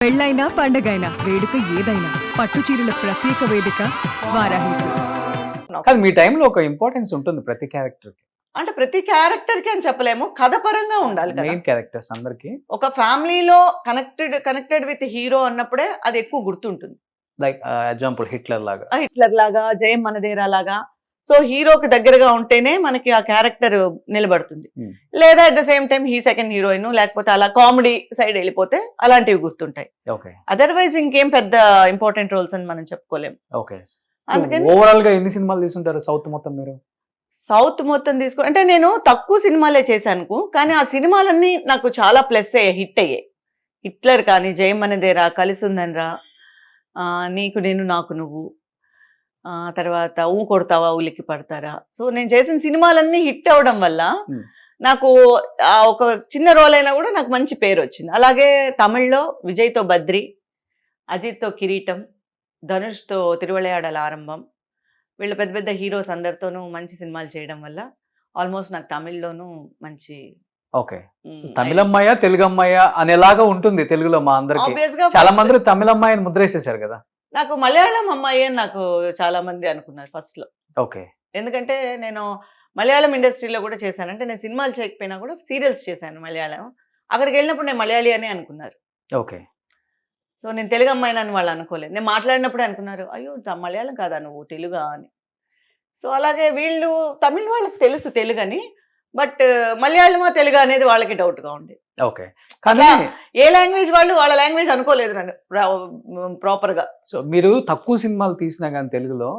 పెళ్ళైనా పండగైనా వేడుక ఏదైనా పట్టు చీరల ప్రత్యేక వేదిక వారాహి సిల్క్స్. కానీ మీ టైంలో ఒక ఇంపార్టెన్స్ ఉంటుంది ప్రతి క్యారెక్టర్ కి. అంటే ప్రతి క్యారెక్టర్ కి అని చెప్పలేము, కథ పరంగా ఉండాలి కదా. మెయిన్ క్యారెక్టర్స్ అందరికి ఒక ఫ్యామిలీలో కనెక్టెడ్ విత్ హీరో అన్నప్పుడే అది ఎక్కువ గుర్తుంటుంది. లైక్ ఎగ్జాంపుల్ హిట్లర్ లాగా. హిట్లర్ లాగా, జయం మనదేరా లాగా. సో హీరోకి దగ్గరగా ఉంటేనే మనకి ఆ క్యారెక్టర్ నిలబడుతుంది. లేదా at the same time second heroine, లేకపోతే అలా కామెడీ సైడ్ వెళ్ళిపోతే అలాంటివి గుర్తుంటాయి. ఓకే. అదర్వైజ్ ఇంకేం పెద్ద ఇంపార్టెంట్ రోల్స్ అని మనం చెప్పుకోలేము. ఓకే. అందుకని ఓవరాల్ గా ఎన్ని సినిమాలు తీసుంటారు సౌత్ మొత్తం మీరు? సౌత్ మొత్తం తీసుకో అంటే నేను తక్కువ సినిమాలే చేశాను, కానీ ఆ సినిమాలన్నీ నాకు చాలా ప్లస్ అయ్యాయి, హిట్ అయ్యాయి. హిట్లర్ కానీ, జయం మనదేరా, కలిసుందనరా, నీకు నేను నాకు నువ్వు, తర్వాత ఊ కొడతావా ఉలికి పడతారా. సో నేను చేసిన సినిమాలన్నీ హిట్ అవ్వడం వల్ల నాకు ఒక చిన్న రోల్ అయినా కూడా నాకు మంచి పేరు వచ్చింది. అలాగే తమిళ్లో విజయ్తో బద్రి, అజిత్తో కిరీటం, ధనుష్తో తిరువళయాడల ఆరంభం, వీళ్ళ పెద్ద పెద్ద హీరోస్ అందరితోనూ మంచి సినిమాలు చేయడం వల్ల ఆల్మోస్ట్ నాకు తమిళ్లోనూ మంచి. ఓకే. తమిళమ్మాయ తెలుగు అమ్మాయ అనేలాగా ఉంటుంది తెలుగులో మా అందరికి. ఆబ్వియస్ గా చాలా మంది తమిళమ్మాయిని ముద్రేసేసారు కదా. నాకు మలయాళం అమ్మాయి అని నాకు చాలా మంది అనుకున్నారు ఫస్ట్ లో. ఓకే. ఎందుకంటే నేను మలయాళం ఇండస్ట్రీలో కూడా చేశాను. అంటే నేను సినిమాలు చేయకపోయినా కూడా సీరియల్స్ చేశాను మలయాళం. అక్కడికి వెళ్ళినప్పుడు నేను మలయాళీ అని అనుకున్నారు. ఓకే. సో నేను తెలుగు అమ్మాయినని వాళ్ళు అనుకోలేదు. నేను మాట్లాడినప్పుడే అనుకున్నారు, అయ్యో మలయాళం కాదా నువ్వు తెలుగా అని. సో అలాగే వీళ్ళు తమిళ వాళ్ళకి తెలుసు తెలుగు అని, బట్ మలయాళమా తెలుగు అనేది వాళ్ళకి డౌట్గా ఉంది. ఓకే. కానీ ఏ లాంగ్వేజ్ వాళ్ళు వాళ్ళ లాంగ్వేజ్ అనుకోలేదు నన్ను ప్రాపర్గా. సో మీరు తక్కువ సినిమాలు తీసినా కానీ తెలుగులో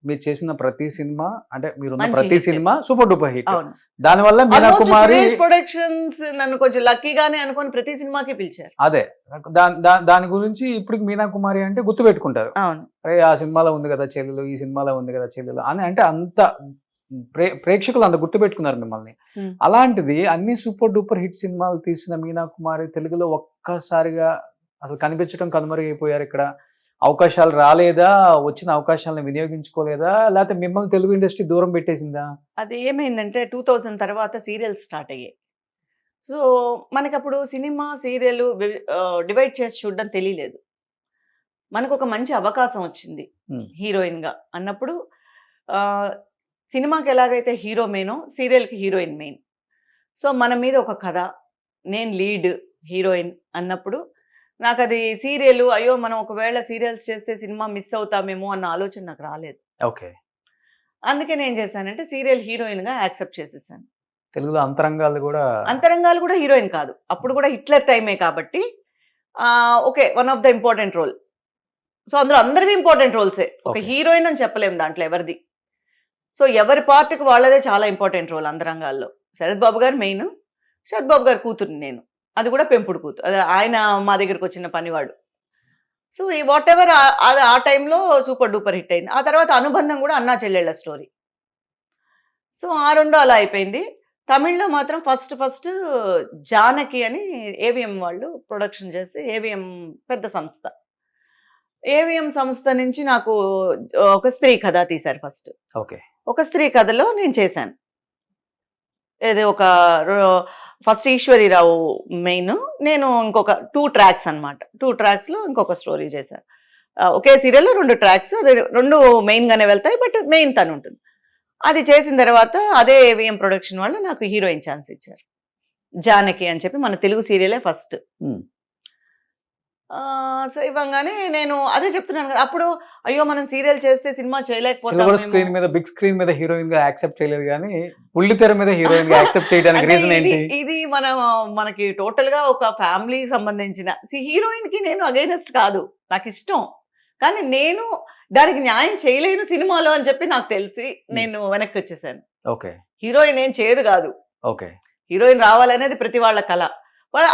మీరు చేసిన ప్రతి సినిమా అంటే మీరున్న ప్రతి సినిమా సూపర్ డూపర్ హిట్. దానివల్ల మీనా కుమారి ప్రొడక్షన్స్ నన్ను కొంచెం లక్కీగానే అనుకుని ప్రతి సినిమాకి పిలిచారు. అదే దాని గురించి ఇప్పుడు మీనా కుమారి అంటే గుర్తు పెట్టుకుంటారు. అవును, అరే ఆ సినిమాలో ఉంది కదా చెల్లెలు, ఈ సినిమాలో ఉంది కదా చెల్లెలు అని. అంటే అంత ప్రేక్షకులు అంత గుర్తు పెట్టుకున్నారు మిమ్మల్ని. అలాంటిది అన్ని సూపర్ డూపర్ హిట్ సినిమాలు తీసిన మీనా కుమారి తెలుగులో ఒక్కసారిగా అసలు కనిపించడం కనుమరుగైపోయారు. ఇక్కడ అవకాశాలు రాలేదా, వచ్చిన అవకాశాలను వినియోగించుకోలేదా, లేకపోతే మిమ్మల్ని తెలుగు ఇండస్ట్రీ దూరం పెట్టేసిందా? అది ఏమైందంటే 2000 తర్వాత సీరియల్స్ స్టార్ట్ అయ్యాయి. సో మనకి అప్పుడు సినిమా సీరియల్ డివైడ్ చేసి చూడడం తెలియలేదు. మనకు ఒక మంచి అవకాశం వచ్చింది హీరోయిన్గా అన్నప్పుడు. సినిమాకి ఎలాగైతే హీరో మెయినో సీరియల్కి హీరోయిన్ మెయిన్. సో మన మీద ఒక కథ, నేను లీడ్ హీరోయిన్ అన్నప్పుడు నాకు అది సీరియల్, అయ్యో మనం ఒకవేళ సీరియల్స్ చేస్తే సినిమా మిస్ అవుతామేమో అన్న ఆలోచన నాకు రాలేదు. ఓకే. అందుకే నేను చేశానంటే సీరియల్ హీరోయిన్గా యాక్సెప్ట్ చేసేసాను. తెలుగులో అంతరంగాలు కూడా హీరోయిన్ కాదు, అప్పుడు కూడా హిట్లర్ టైమే కాబట్టి okay one of the important role. So అందులో అందరివి ఇంపార్టెంట్ రోల్సే, ఒక హీరోయిన్ అని చెప్పలేము దాంట్లో ఎవరిది. సో ఎవరి పార్ట్కి వాళ్ళదే చాలా ఇంపార్టెంట్ రోల్ అందరంగాల్లో. శరత్ బాబు గారు మెయిన్, శరత్ బాబు గారు కూతురు నేను, అది కూడా పెంపుడు కూతురు. అదే ఆయన మా దగ్గరకు వచ్చిన పనివాడు. సో ఈ వాట్ ఎవర్ ఆ టైంలో సూపర్ డూపర్ హిట్ అయింది. ఆ తర్వాత అనుబంధం కూడా అన్నా చెల్లెళ్ళ స్టోరీ. సో ఆ రెండు అలా అయిపోయింది. తమిళ్లో మాత్రం ఫస్ట్ జానకి అని ఏవిఎం వాళ్ళు ప్రొడక్షన్ చేసి, ఏవిఎం పెద్ద సంస్థ, ఏవిఎం సంస్థ నుంచి నాకు ఒక స్త్రీ కథ తీశారు ఫస్ట్. ఓకే. ఒక స్త్రీ కథలో నేను చేశాను. ఇది ఒక ఫస్ట్ ఈశ్వరీరావు మెయిన్, నేను ఇంకొక 2 ట్రాక్స్ అనమాట. 2 ట్రాక్స్లో ఇంకొక స్టోరీ చేశాను. ఒకే సీరియల్లో 2 ట్రాక్స్, అది 2 మెయిన్గానే వెళ్తాయి, బట్ మెయిన్ తను ఉంటుంది. అది చేసిన తర్వాత అదే ఏవిఎం ప్రొడక్షన్ వాళ్ళు నాకు హీరోయిన్ ఛాన్స్ ఇచ్చారు, జానకి అని చెప్పి. మన తెలుగు సీరియలే ఫస్ట్. సో ఇవ్వగానే నేను అదే చెప్తున్నాను కదా, అప్పుడు అయ్యో మనం సీరియల్ చేస్తే సినిమా చేయలేకపోతాం. స్క్రీన్ మీద బిగ్ స్క్రీన్ మీద హీరోయిన్ గా యాక్సెప్ట్ చేయలేదు, కానీ ఉల్లి తెర మీద హీరోయిన్ గా యాక్సెప్ట్ చేయడానికి రీజన్ ఏంటి? ఇది మనకి టోటల్ గా ఒక ఫ్యామిలీ సంబంధించిన హీరోయిన్ కి నేను అగైనెస్ట్ కాదు, నాకు ఇష్టం, కానీ నేను దానికి న్యాయం చేయలేను సినిమాలో అని చెప్పి నాకు తెలిసి నేను వెనక్కి వచ్చేసాను. ఓకే. హీరోయిన్ ఏం చేయదు కాదు. ఓకే. హీరోయిన్ రావాలనేది ప్రతి వాళ్ళ కళ. వాళ్ళు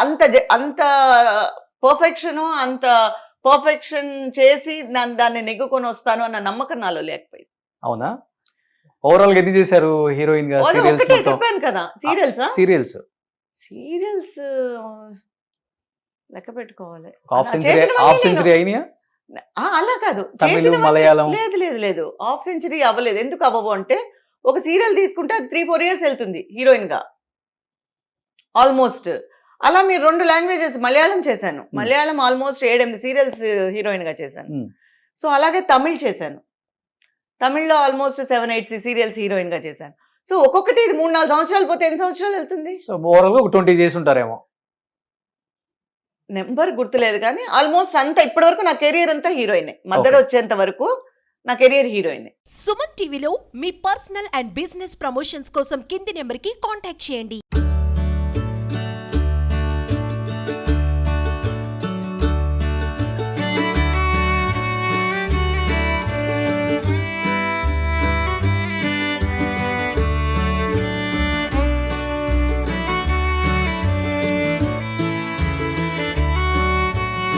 అంత పర్ఫెక్షన్ చేసి దాన్ని నెగ్గుకొని వస్తాను అన్న నమ్మకం నాలో లేకపోయింది. అవునా? ఓవరాల్ గా ఎన్ని చేశారు హీరోయిన్ గా? చెప్పాను కదా, సీరియల్స్ లెక్క పెట్టుకోవాలి. హాఫ్ సెంచరీ అయినా అలా కాదు, తమిళ మలయాళం లేదు హాఫ్ సెంచరీ అవ్వలేదు. ఎందుకు అవ్వవు అంటే ఒక సీరియల్ తీసుకుంటే అది 3-4 years వెళ్తుంది హీరోయిన్ గా ఆల్మోస్ట్. అలా మీరు 2 లాంగ్వేజెస్ మలయాళం చేశాను. మలయాళం ఆల్మోస్ట్ 7-8 సీరియల్స్ హీరోయిన్ గా చేశాను. సో అలాగే తమిళ్ చేశాను. తమిళ్లో ఆల్మోస్ట్ 7-8 సీరియల్స్ హీరోయిన్ గా చేశాను. సో ఒక్కొక్కటి ఇది 3-4 సంవత్సరాలు పోతే ఎన్ని సంవత్సరాలు వెళ్తుంది? సో ఓవరాల్ ఒక 20 చేసి ఉంటారేమో. నెంబర్ గుర్తులేదు కానీ ఆల్మోస్ట్ అంతా ఇప్పటి వరకు నా కెరియర్ అంతా హీరోయినే. మదర్ వచ్చేంత వరకు నా కెరియర్ హీరోయినే. సుమన్ టీవీలో మీ పర్సనల్ అండ్ బిజినెస్ ప్రమోషన్స్ కోసం కింది నెంబర్కి కాంటాక్ట్ చేయండి.